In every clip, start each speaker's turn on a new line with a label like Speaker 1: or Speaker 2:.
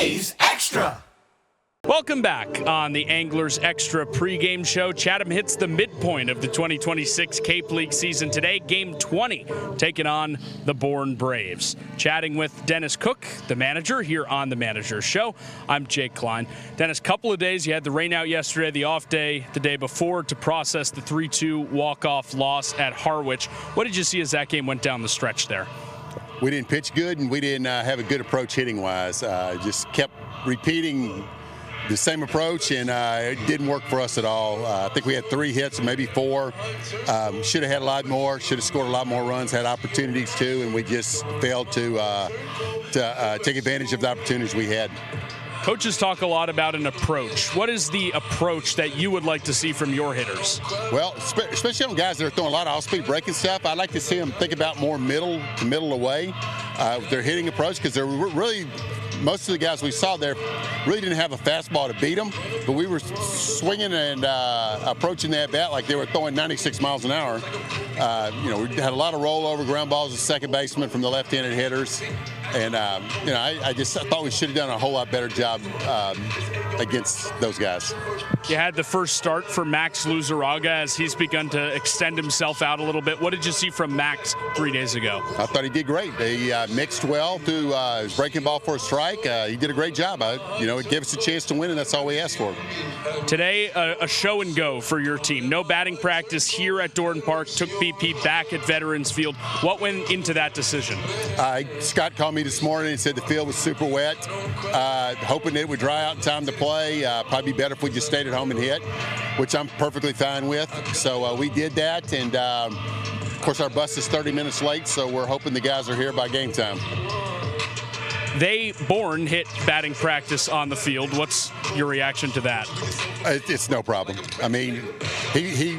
Speaker 1: A's Extra.
Speaker 2: Welcome back on the Anglers Extra pregame show. Chatham hits the midpoint of the 2026 Cape League season today. Game 20, taking on the Bourne Braves. Chatting with Dennis Cook, the manager, here on the Manager's Show. I'm Jake Klein. Dennis, couple of days. You had the rain out yesterday, the off day the day before to process the 3-2 walk-off loss at Harwich. What did you see as that game went down the stretch there?
Speaker 3: We didn't pitch good, and we didn't have a good approach hitting-wise. Just kept repeating the same approach, and it didn't work for us at all. I think we had 3 hits, maybe 4. Should have had a lot more, should have scored a lot more runs, had opportunities too, and we just failed to take advantage of the opportunities we had.
Speaker 2: Coaches talk a lot about an approach. What is the approach that you would like to see from your hitters?
Speaker 3: Well, especially on guys that are throwing a lot of off-speed breaking stuff, I'd like to see them think about more middle to middle away with their hitting approach, because they're really – most of the guys we saw there really didn't have a fastball to beat them, but we were swinging and approaching that bat like they were throwing 96 miles an hour. We had a lot of rollover ground balls to second baseman from the left-handed hitters, and I thought we should have done a whole lot better job against those guys.
Speaker 2: You had the first start for Max Luzaraga as he's begun to extend himself out a little bit. What did you see from Max 3 days ago?
Speaker 3: I thought he did great. He mixed well through his breaking ball for a strike. He did a great job. It gave us a chance to win, and that's all we asked for. Today,
Speaker 2: a show and go for your team. No batting practice here at Doran Park. Took BP back at Veterans Field. What went into that decision?
Speaker 3: Scott called me this morning and said the field was super wet, hoping it would dry out in time to play. Probably be better if we just stayed at home and hit, which I'm perfectly fine with. So we did that, and of course our bus is 30 minutes late, so we're hoping the guys are here by game time.
Speaker 2: Bourne hit batting practice on the field. What's your reaction to that?
Speaker 3: It's no problem. I mean, he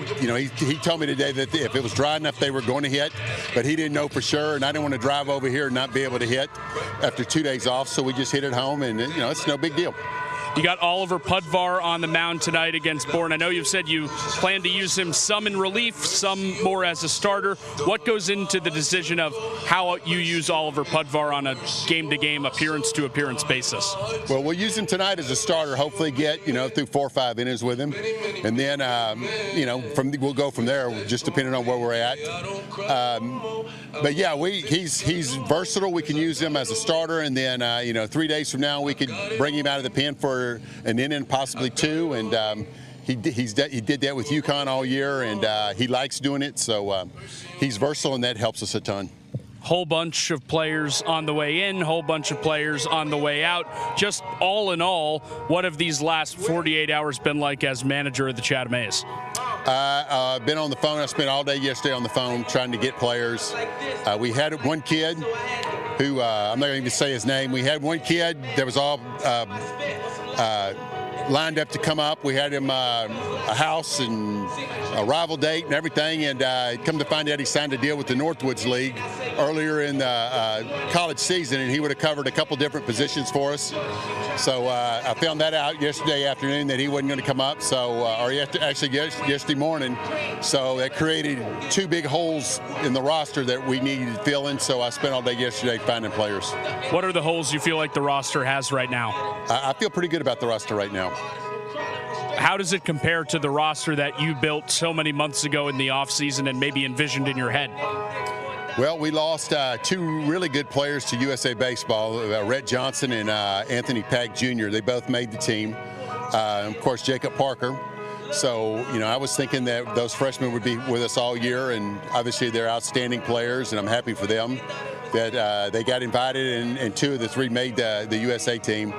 Speaker 3: told me today that if it was dry enough, they were going to hit, but he didn't know for sure, and I didn't want to drive over here and not be able to hit after 2 days off, so we just hit it home, and it's no big deal.
Speaker 2: You got Oliver Pudvar on the mound tonight against Bourne. I know you've said you plan to use him some in relief, some more as a starter. What goes into the decision of how you use Oliver Pudvar on a game-to-game, appearance-to-appearance basis?
Speaker 3: Well, we'll use him tonight as a starter, hopefully get, through 4 or 5 innings with him. And then, we'll go from there, just depending on where we're at. But, yeah, he's versatile. We can use him as a starter. And then, 3 days from now, we could bring him out of the pen for an inning, possibly 2, and he did that with UConn all year, and he likes doing it, so he's versatile, and that helps us a ton.
Speaker 2: Whole bunch of players on the way in, whole bunch of players on the way out. Just all in all, what have these last 48 hours been like as manager of the Chatham A's?
Speaker 3: I've been on the phone. I spent all day yesterday on the phone trying to get players. We had one kid who, I'm not going to even say his name. We had one kid that was all lined up to come up. We had him a house and a rival date and everything, and come to find out he signed a deal with the Northwoods League earlier in the college season, and he would have covered a couple different positions for us. So I found that out yesterday afternoon that he wasn't going to come up, yesterday morning. So that created 2 big holes in the roster that we needed to fill in, so I spent all day yesterday finding players.
Speaker 2: What are the holes you feel like the roster has right now?
Speaker 3: I feel pretty good about the roster right now.
Speaker 2: How does it compare to the roster that you built so many months ago in the offseason and maybe envisioned in your head?
Speaker 3: Well, we lost 2 really good players to USA Baseball, Rhett Johnson and Anthony Pack Jr. They both made the team. Of course, Jacob Parker. So, I was thinking that those freshmen would be with us all year, and obviously they're outstanding players, and I'm happy for them that they got invited, and 2 of the 3 made the USA team.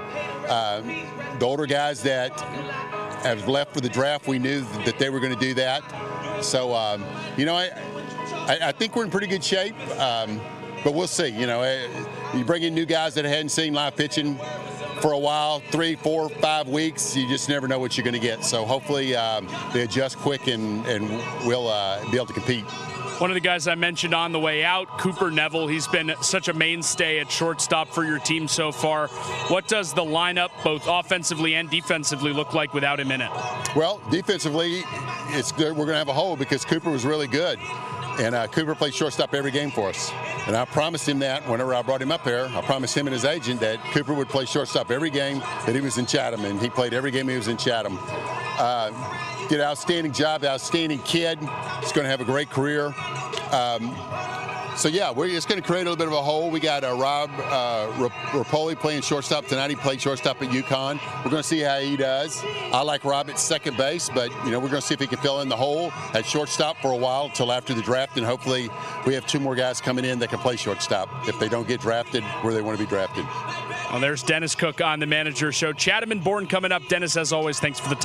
Speaker 3: The older guys that have left for the draft, we knew that they were going to do that. So, I think we're in pretty good shape, but we'll see. You bring in new guys that hadn't seen live pitching for a while, 3, 4, 5 weeks, you just never know what you're going to get. So hopefully they adjust quick and we'll be able to compete.
Speaker 2: One of the guys I mentioned on the way out, Cooper Neville, he's been such a mainstay at shortstop for your team so far. What does the lineup, both offensively and defensively, look like without him in it?
Speaker 3: Well, defensively, we're going to have a hole because Cooper was really good. And Cooper played shortstop every game for us. And I promised him that whenever I brought him up here. I promised him and his agent that Cooper would play shortstop every game that he was in Chatham, and he played every game he was in Chatham. Did an outstanding job, outstanding kid. He's going to have a great career. So, yeah, it's going to create a little bit of a hole. We got Rob Rapoli playing shortstop tonight. He played shortstop at UConn. We're going to see how he does. I like Rob at second base, but, we're going to see if he can fill in the hole at shortstop for a while until after the draft, and hopefully we have 2 more guys coming in that can play shortstop if they don't get drafted where they want to be drafted.
Speaker 2: Well, there's Dennis Cook on the Manager Show. Chatham and Bourne coming up. Dennis, as always, thanks for the time.